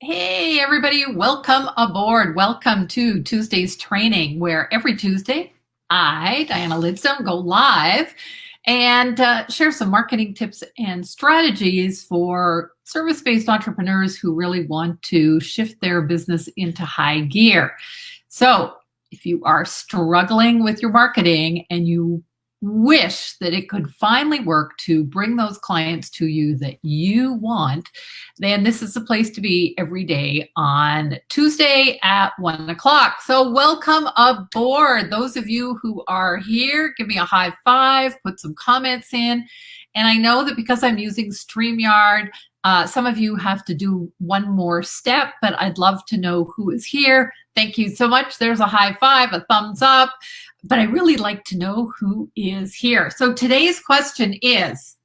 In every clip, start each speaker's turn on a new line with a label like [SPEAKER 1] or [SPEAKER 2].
[SPEAKER 1] Hey, everybody, welcome aboard. Welcome to Tuesday's training, where every Tuesday, I, Diana Lidstone, go live and share some marketing tips and strategies for service-based entrepreneurs who really want to shift their business into high gear. So, if you are struggling with your marketing and you wish that it could finally work to bring those clients to you that you want, then this is the place to be every day on Tuesday at 1 o'clock. So welcome aboard. Those of you who are here, give me a high five, put some comments in. And I know that because I'm using StreamYard, some of you have to do one more step, but I'd love to know who is here. Thank you so much. There's a high five, a thumbs up, but I really like to know who is here. So today's question is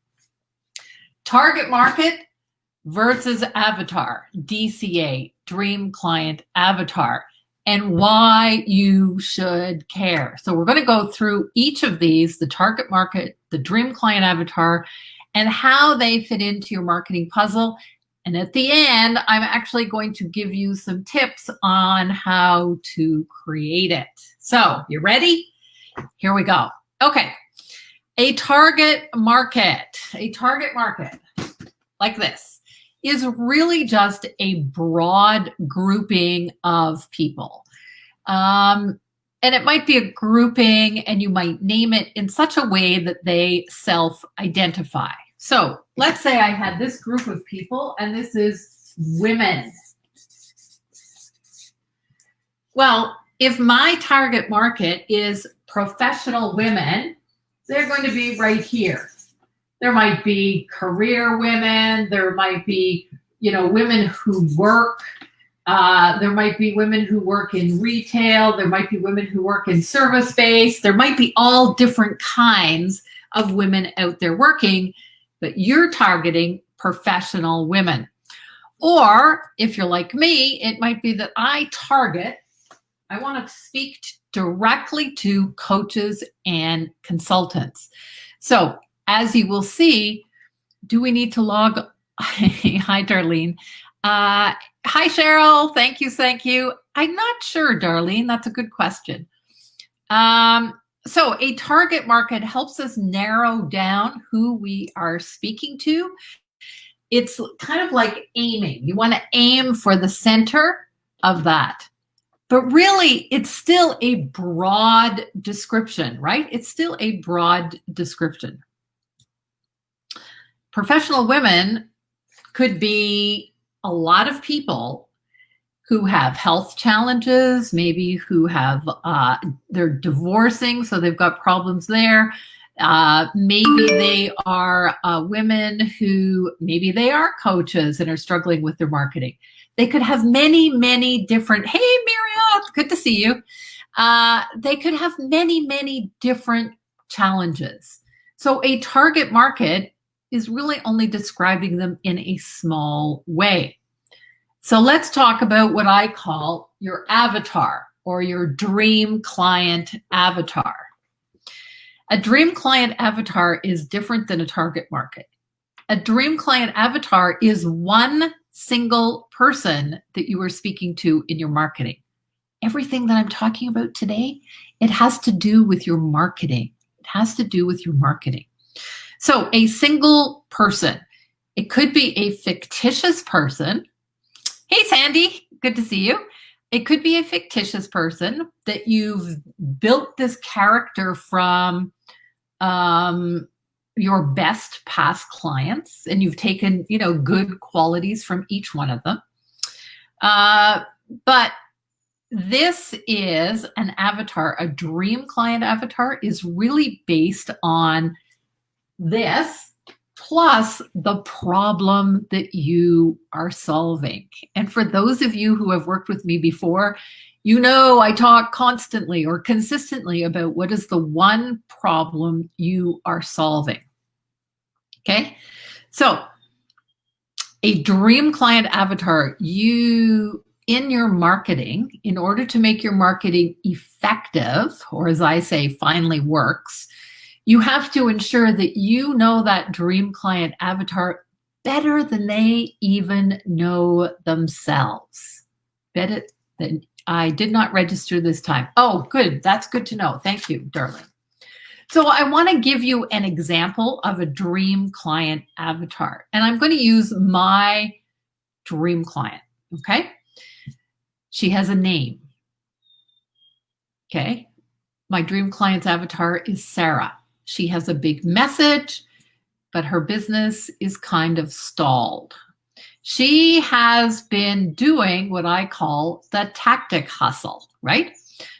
[SPEAKER 1] target market versus avatar, DCA, dream client avatar, and why you should care. So we're going to go through each of these, the target market, the dream client avatar, and how they fit into your marketing puzzle. And at the end, I'm actually going to give you some tips on how to create it. So you ready? Here we go. Okay. A target market like this is really just a broad grouping of people. And it might be a grouping and you might name it in such a way that they self-identify. So let's say I had this group of people and this is women. Well, if my target market is professional women, they're going to be right here. There might be career women. There might be, women who work. There might be women who work in retail. There might be women who work in service-based. There might be all different kinds of women out there working, but you're targeting professional women. Or if you're like me, it might be that I want to speak directly to coaches and consultants. So as you will see, do we need to log? Hi, Darlene. Hi, Cheryl. Thank you. I'm not sure, Darlene. That's a good question. So a target market helps us narrow down who we are speaking to. It's kind of like aiming. You want to aim for the center of that. But really, it's still a broad description, right? It's still a broad description. Professional women could be a lot of people who have health challenges, maybe who have, they're divorcing, so they've got problems there. Maybe they are women who, maybe they are coaches and are struggling with their marketing. They could have many, many different, hey, Miriam, good to see you. They could have many, many different challenges. So a target market is really only describing them in a small way. So let's talk about what I call your avatar or your dream client avatar. A dream client avatar is different than a target market. A dream client avatar is one single person that you are speaking to in your marketing. Everything that I'm talking about today, it has to do with your marketing. It has to do with your marketing. So a single person, it could be a fictitious person. Hey, Sandy, good to see you. It could be a fictitious person that you've built this character from your best past clients, and you've taken, good qualities from each one of them. But this is an avatar. A dream client avatar is really based on this plus the problem that you are solving. And for those of you who have worked with me before, I talk constantly or consistently about what is the one problem you are solving. Okay, so a dream client avatar, in your marketing, in order to make your marketing effective, or as I say, finally works, you have to ensure that that dream client avatar better than they even know themselves. Bet it that I did not register this time. Oh, good. That's good to know. Thank you, darling. So I want to give you an example of a dream client avatar. And I'm going to use my dream client. Okay. She has a name. Okay. My dream client's avatar is Sarah. She has a big message, but her business is kind of stalled. She has been doing what I call the tactic hustle, right?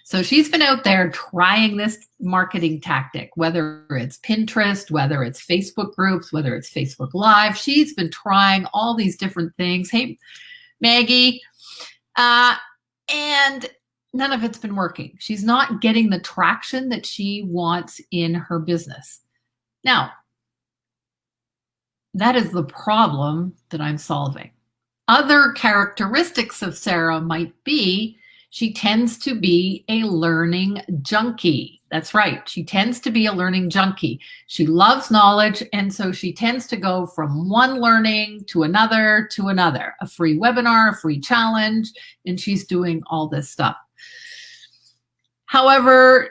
[SPEAKER 1] So she's been out there trying this marketing tactic, whether it's Pinterest, whether it's Facebook groups, whether it's Facebook Live. She's been trying all these different things. Hey, Maggie. And none of it's been working. She's not getting the traction that she wants in her business. Now, that is the problem that I'm solving. Other characteristics of Sarah might be she tends to be a learning junkie. That's right. She tends to be a learning junkie. She loves knowledge, and so she tends to go from one learning to another, a free webinar, a free challenge, and she's doing all this stuff. However,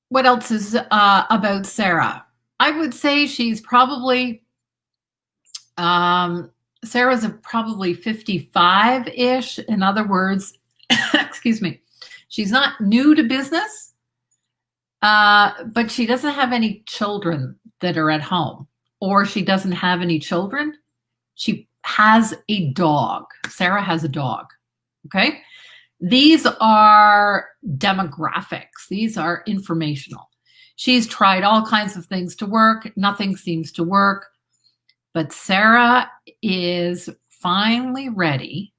[SPEAKER 1] what else is about Sarah? I would say she's probably, Sarah's probably 55-ish. In other words, excuse me, she's not new to business, but she doesn't have any children that are at home, or she doesn't have any children. She has a dog. Sarah has a dog, okay? These are demographics. These are informational. She's tried all kinds of things to work. Nothing seems to work. But Sarah is finally ready,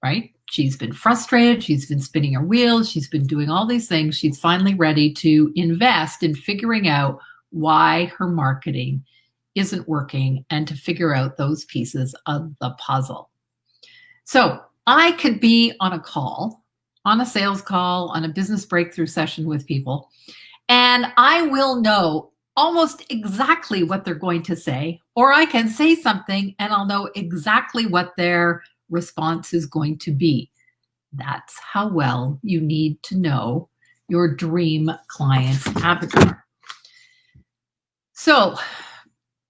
[SPEAKER 1] right? She's been frustrated. She's been spinning her wheels. She's been doing all these things. She's finally ready to invest in figuring out why her marketing isn't working and to figure out those pieces of the puzzle. So I could be on a call, on a sales call, on a business breakthrough session with people, and I will know almost exactly what they're going to say, or I can say something and I'll know exactly what their response is going to be. That's how well you need to know your dream client's avatar. So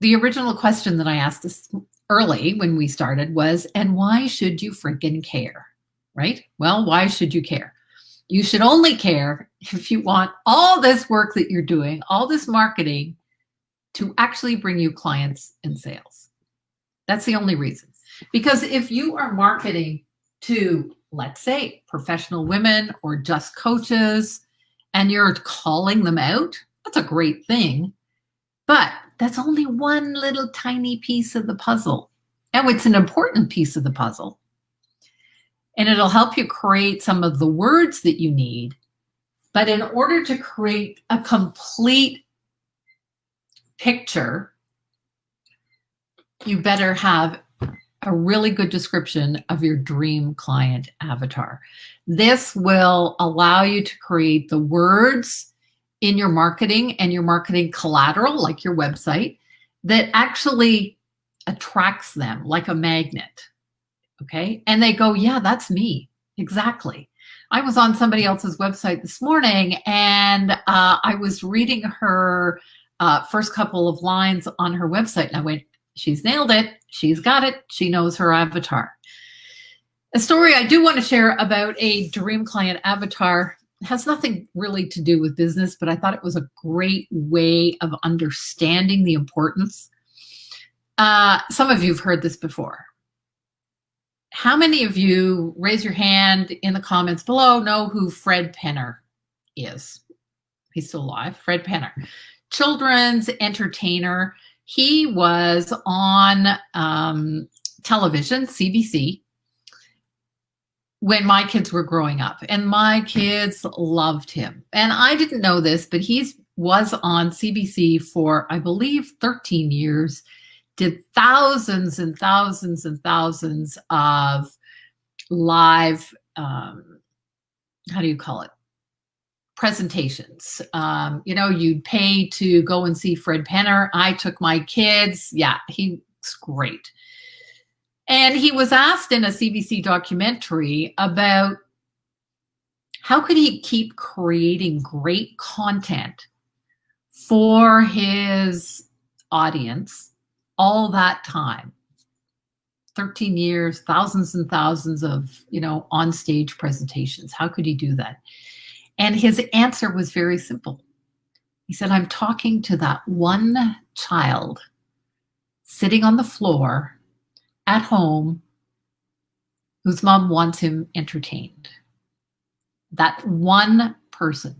[SPEAKER 1] the original question that I asked this early when we started was, and why should you freaking care, right? Well, why should you care? You should only care if you want all this work that you're doing, all this marketing, to actually bring you clients and sales. That's the only reason. Because if you are marketing to, let's say, professional women or just coaches, and you're calling them out, that's a great thing. But that's only one little tiny piece of the puzzle. And it's an important piece of the puzzle. And it'll help you create some of the words that you need. But in order to create a complete picture, you better have a really good description of your dream client avatar. This will allow you to create the words in your marketing and your marketing collateral, like your website, that actually attracts them like a magnet. Okay. And they go, yeah, that's me. Exactly. I was on somebody else's website this morning and I was reading her first couple of lines on her website. And I went, she's nailed it. She's got it. She knows her avatar. A story I do want to share about a dream client avatar has nothing really to do with business, but I thought it was a great way of understanding the importance. Some of you have heard this before. How many of you, raise your hand in the comments below, know who Fred Penner is? He's still alive. Fred Penner, children's entertainer. He was on television, CBC, when my kids were growing up, and my kids loved him. And I didn't know this, but he was on CBC for, I believe, 13 years, did thousands and thousands and thousands of live, how do you call it? Presentations. You'd pay to go and see Fred Penner. I took my kids. Yeah, he It's great. And he was asked in a CBC documentary about how could he keep creating great content for his audience all that time. 13 years, thousands and thousands of, on stage presentations. How could he do that? And his answer was very simple. He said, I'm talking to that one child sitting on the floor at home whose mom wants him entertained. That one person.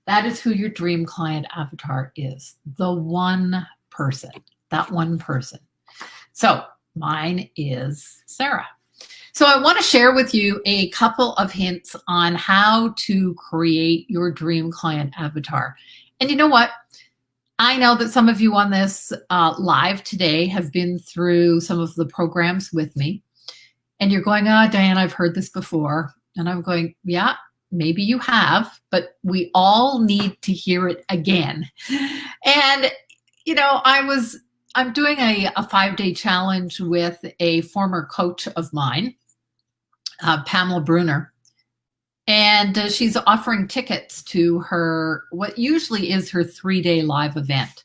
[SPEAKER 1] That is who your dream client avatar is. The one person. That one person. So mine is Sarah. So I want to share with you a couple of hints on how to create your dream client avatar. And you know what? I know that some of you on this live today have been through some of the programs with me. And you're going, Diane, I've heard this before. And I'm going, yeah, maybe you have, but we all need to hear it again. And, I'm doing a 5-day challenge with a former coach of mine, Pamela Bruner. And she's offering tickets to her, what usually is her 3-day live event.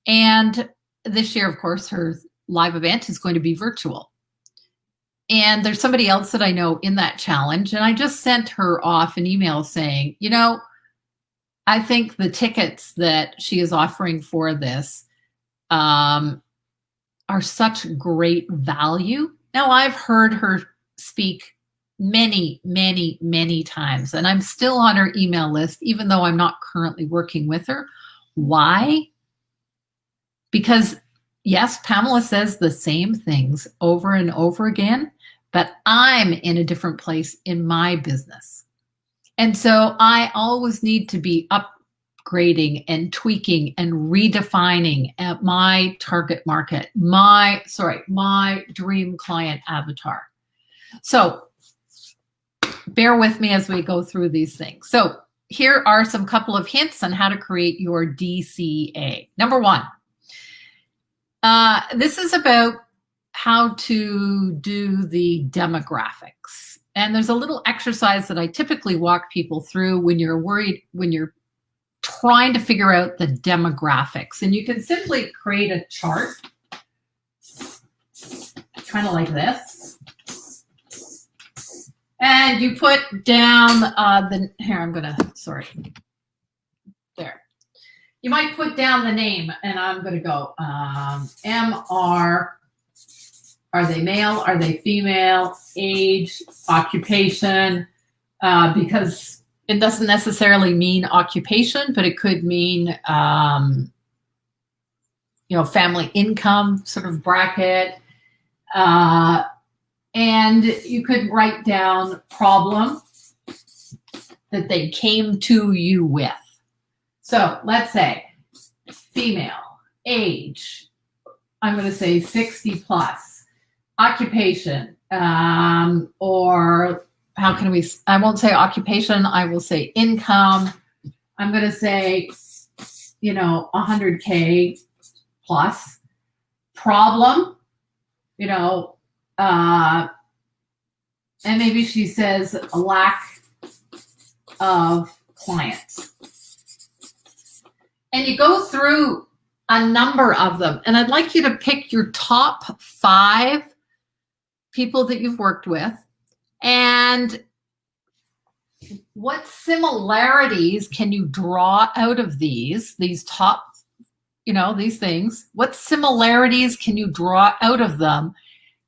[SPEAKER 1] And this year, of course, her live event is going to be virtual. And there's somebody else that I know in that challenge. And I just sent her off an email saying, I think the tickets that she is offering for this are such great value. Now, I've heard her speak many, many, many times, and I'm still on her email list, even though I'm not currently working with her. Why? Because yes, Pamela says the same things over and over again, but I'm in a different place in my business. And so I always need to be upgrading and tweaking and redefining at my target market, my dream client avatar. So bear with me as we go through these things. So here are some couple of hints on how to create your DCA. Number one, this is about how to do the demographics. And there's a little exercise that I typically walk people through when you're trying to figure out the demographics. And you can simply create a chart, kind of like this. And you put down there. You might put down the name, and I'm going to go MR. Are they male? Are they female? Age, occupation, because it doesn't necessarily mean occupation, but it could mean, family income sort of bracket. And you could write down problem that they came to you with. So let's say female, age, I'm going to say 60 plus, occupation, or how can we, I won't say occupation, I will say income. I'm going to say, 100K plus. Problem, and maybe she says a lack of clients. And you go through a number of them. And I'd like you to pick your top 5 people that you've worked with and what similarities can you draw out of these top, these things? What similarities can you draw out of them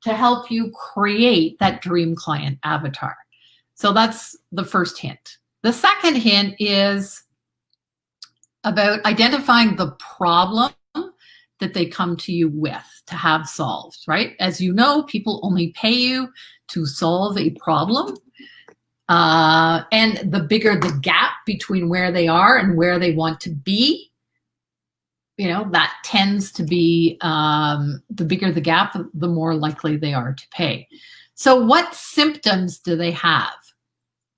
[SPEAKER 1] to help you create that dream client avatar? So that's the first hint. The second hint is about identifying the problem that they come to you with to have solved, right? As you know, people only pay you to solve a problem. And the bigger the gap between where they are and where they want to be, that tends to be, the bigger the gap, the more likely they are to pay. So what symptoms do they have?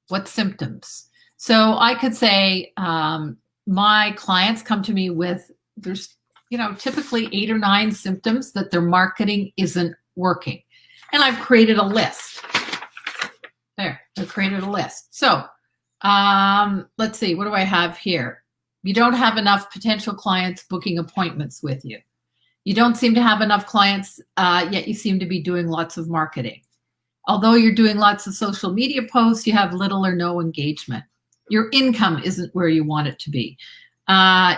[SPEAKER 1] What symptoms? So I could say, my clients come to me with, there's typically 8 or 9 symptoms that their marketing isn't working. And I've created a list. There, I created a list. So let's see, what do I have here? You don't have enough potential clients booking appointments with you. You don't seem to have enough clients, yet you seem to be doing lots of marketing. Although you're doing lots of social media posts, you have little or no engagement. Your income isn't where you want it to be.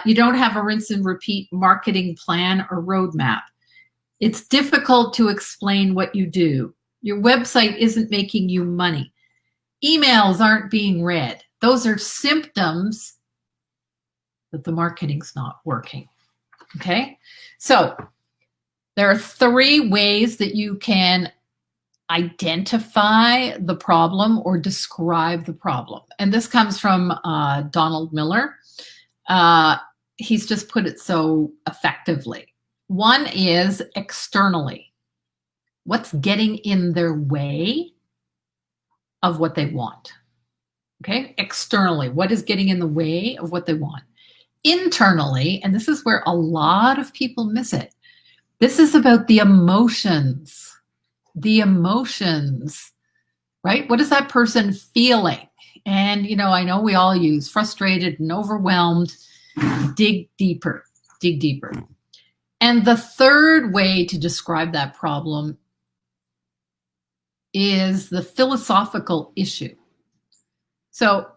[SPEAKER 1] You don't have a rinse and repeat marketing plan or roadmap. It's difficult to explain what you do. Your website isn't making you money. Emails aren't being read. Those are symptoms that the marketing's not working. Okay? So there are 3 ways that you can identify the problem or describe the problem. And this comes from Donald Miller. He's just put it so effectively. One is externally. What's getting in their way of what they want? Okay, externally, what is getting in the way of what they want? Internally, and this is where a lot of people miss it, this is about the emotions. The emotions, right? What is that person feeling? And, I know we all use frustrated and overwhelmed. Dig deeper, dig deeper. And the third way to describe that problem is the philosophical issue. So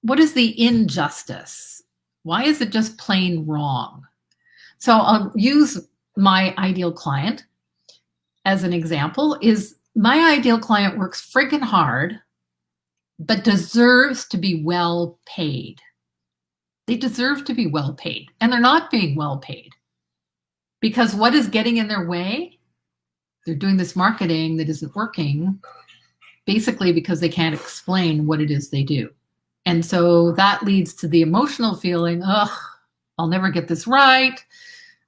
[SPEAKER 1] what is the injustice? Why is it just plain wrong? So I'll use my ideal client as an example. Is my ideal client works friggin' hard, but deserves to be well paid. They deserve to be well paid, and they're not being well paid. Because what is getting in their way? They're doing this marketing that isn't working, basically because they can't explain what it is they do. And so that leads to the emotional feeling, I'll never get this right.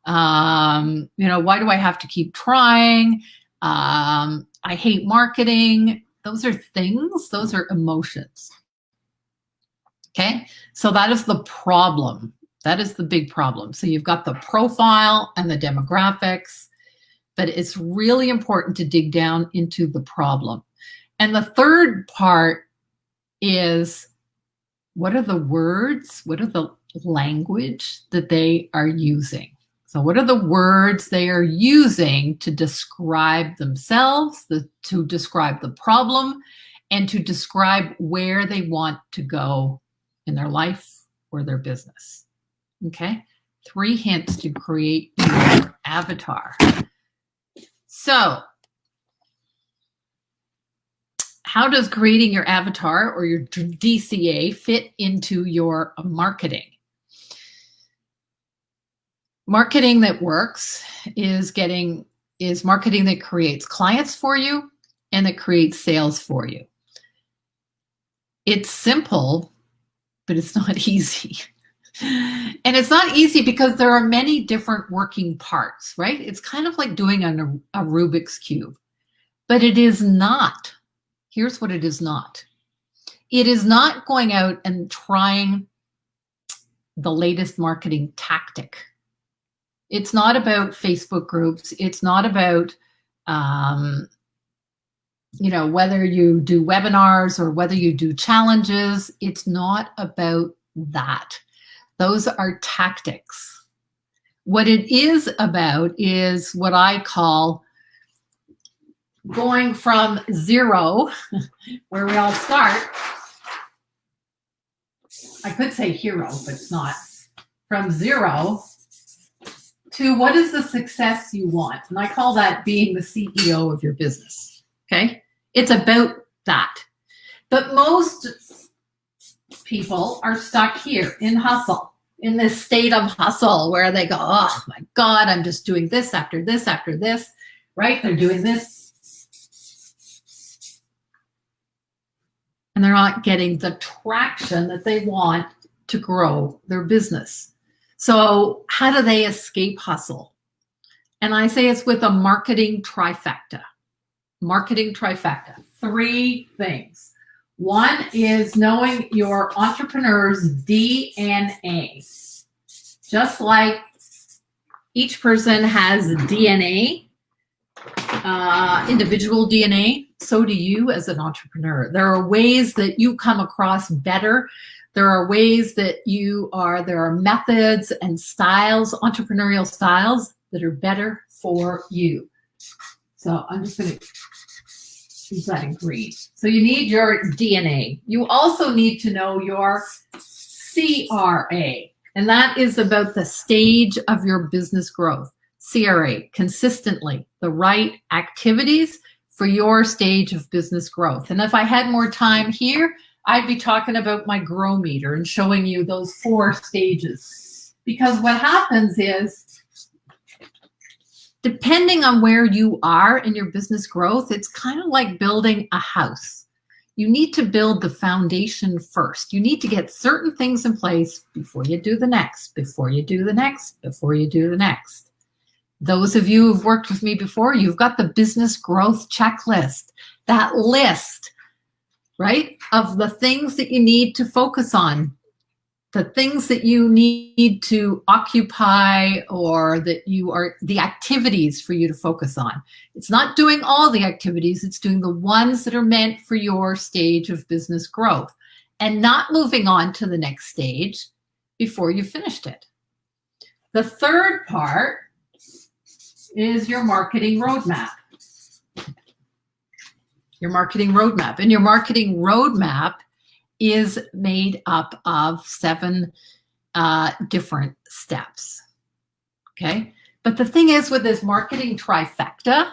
[SPEAKER 1] Why do I have to keep trying? I hate marketing. Those are things, those are emotions. Okay, so that is the problem. That is the big problem. So you've got the profile and the demographics, but it's really important to dig down into the problem. And the third part is, what are the words? What are the language that they are using? So what are the words they are using to describe themselves, to describe the problem, and to describe where they want to go in their life or their business? Okay, 3 hints to create your avatar. So how does creating your avatar or your DCA fit into your marketing? Marketing that works is marketing that creates clients for you and that creates sales for you. It's simple, but it's not easy. And it's not easy because there are many different working parts, right? It's kind of like doing a Rubik's Cube, but it is not. Here's what it is not. It is not going out and trying the latest marketing tactic. It's not about Facebook groups. It's not about, whether you do webinars or whether you do challenges. It's not about that. Those are tactics. What it is about is what I call going from zero, where we all start. I could say hero, but it's not. From zero to what is the success you want? And I call that being the CEO of your business. Okay? It's about that. But most people are stuck here in hustle, in this state of hustle where they go, oh my God, I'm just doing this after this after this, right? They're doing this. And they're not getting the traction that they want to grow their business. So how do they escape hustle? And I say it's with a marketing trifecta. Marketing trifecta. 3 things. One is knowing your entrepreneur's DNA. Just like Each person has DNA, individual DNA. So do you as an entrepreneur. There are ways that you come across better. There are ways that there are methods and styles, entrepreneurial styles that are better for you. So I'm just going to use that in green. So you need your DNA. You also need to know your CRA, and that is about the stage of your business growth. CRA, consistently, the right activities for your stage of business growth. And if I had more time here, I'd be talking about my grow meter and showing you those 4 stages. Because what happens is, depending on where you are in your business growth, it's kind of like building a house. You need to build the foundation first. You need to get certain things in place before you do the next, before you do the next, before you do the next. Those of you who've worked with me before, you've got the business growth checklist, that list, right, of the things that you need to focus on, the things that you need to occupy, or that you are the activities for you to focus on. It's not doing all the activities, it's doing the ones that are meant for your stage of business growth and not moving on to the next stage before you finished it. The third part is your marketing roadmap. Your marketing roadmap. And your marketing roadmap is made up of 7 different steps. Okay. But the thing is, with this marketing trifecta,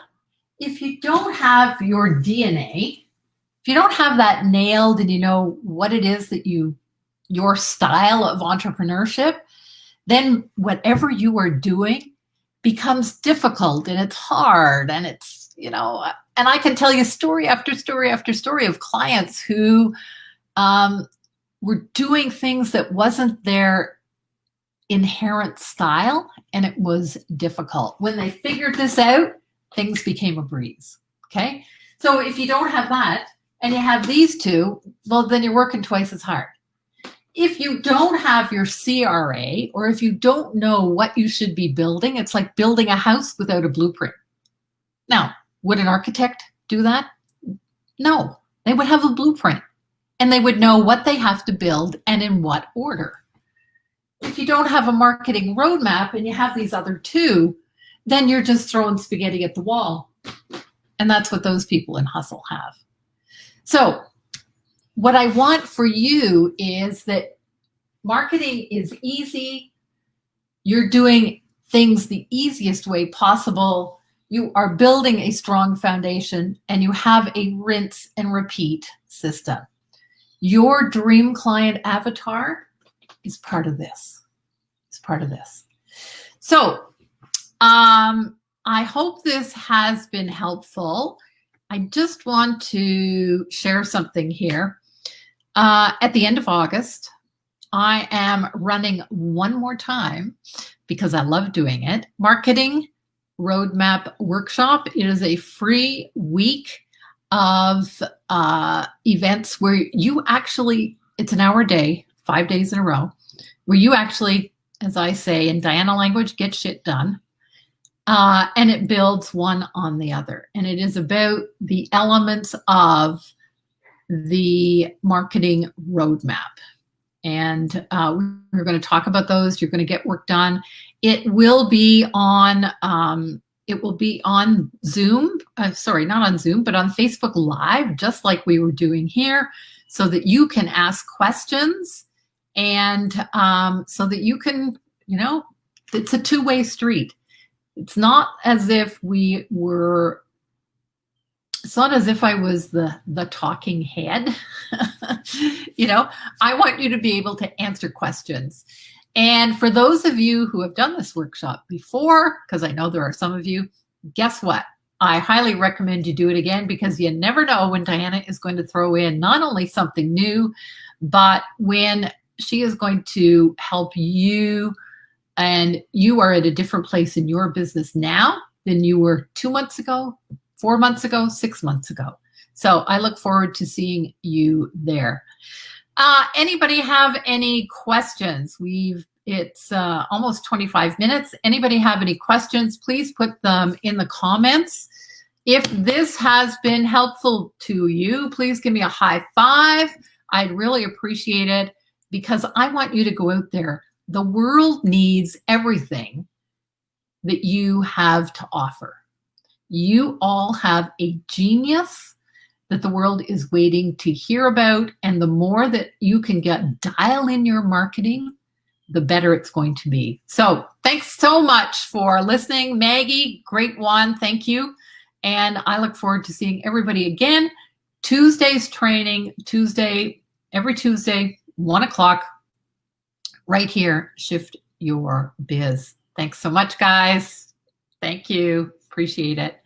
[SPEAKER 1] if you don't have your DNA, if you don't have that nailed and you know what it is that your style of entrepreneurship, then whatever you are doing becomes difficult and it's hard and it's, and I can tell you story after story after story of clients who were doing things that wasn't their inherent style, and it was difficult. When they figured this out, things became a breeze. Okay. So if you don't have that and you have these 2, well, then you're working twice as hard. If you don't have your CRA, or if you don't know what you should be building, it's like building a house without a blueprint. Now, would an architect do that? No, they would have a blueprint and they would know what they have to build and in what order. If you don't have a marketing roadmap and you have these other 2, then you're just throwing spaghetti at the wall. And that's what those people in Hustle have. So what I want for you is that marketing is easy. You're doing things the easiest way possible. You are building a strong foundation and you have a rinse and repeat system. Your dream client avatar is part of this. It's part of this. So I hope this has been helpful. I just want to share something here. At the end of August, I am running one more time, because I love doing it, Marketing Roadmap Workshop. It is a free week of events where you actually, it's an hour a day, 5 days in a row, where you actually, as I say in Diana language, get shit done. And it builds one on the other. And it is about the elements of the marketing roadmap. And we're going to talk about those. You're going to get work done. It will be on Zoom. Sorry, not on Zoom, but on Facebook Live, just like we were doing here, so that you can ask questions and so that you can, it's a two-way street. It's not as if it's not as if I was the talking head. I want you to be able to answer questions. And for those of you who have done this workshop before, because I know there are some of you, guess what? I highly recommend you do it again, because you never know when Diana is going to throw in not only something new, but when she is going to help you, and you are at a different place in your business now than you were 2 months ago, 4 months ago, 6 months ago. So I look forward to seeing you there. Anybody have any questions? We've It's almost 25 minutes. Anybody have any questions, please put them in the comments. If this has been helpful to you, please give me a high five. I'd really appreciate it because I want you to go out there. The world needs everything that you have to offer. You all have a genius that the world is waiting to hear about. And the more that you can dial in your marketing, the better it's going to be. So thanks so much for listening. Maggie, great one. Thank you. And I look forward to seeing everybody again. Tuesday's training, every Tuesday, 1 o'clock, right here, Shift Your Biz. Thanks so much, guys. Thank you. Appreciate it.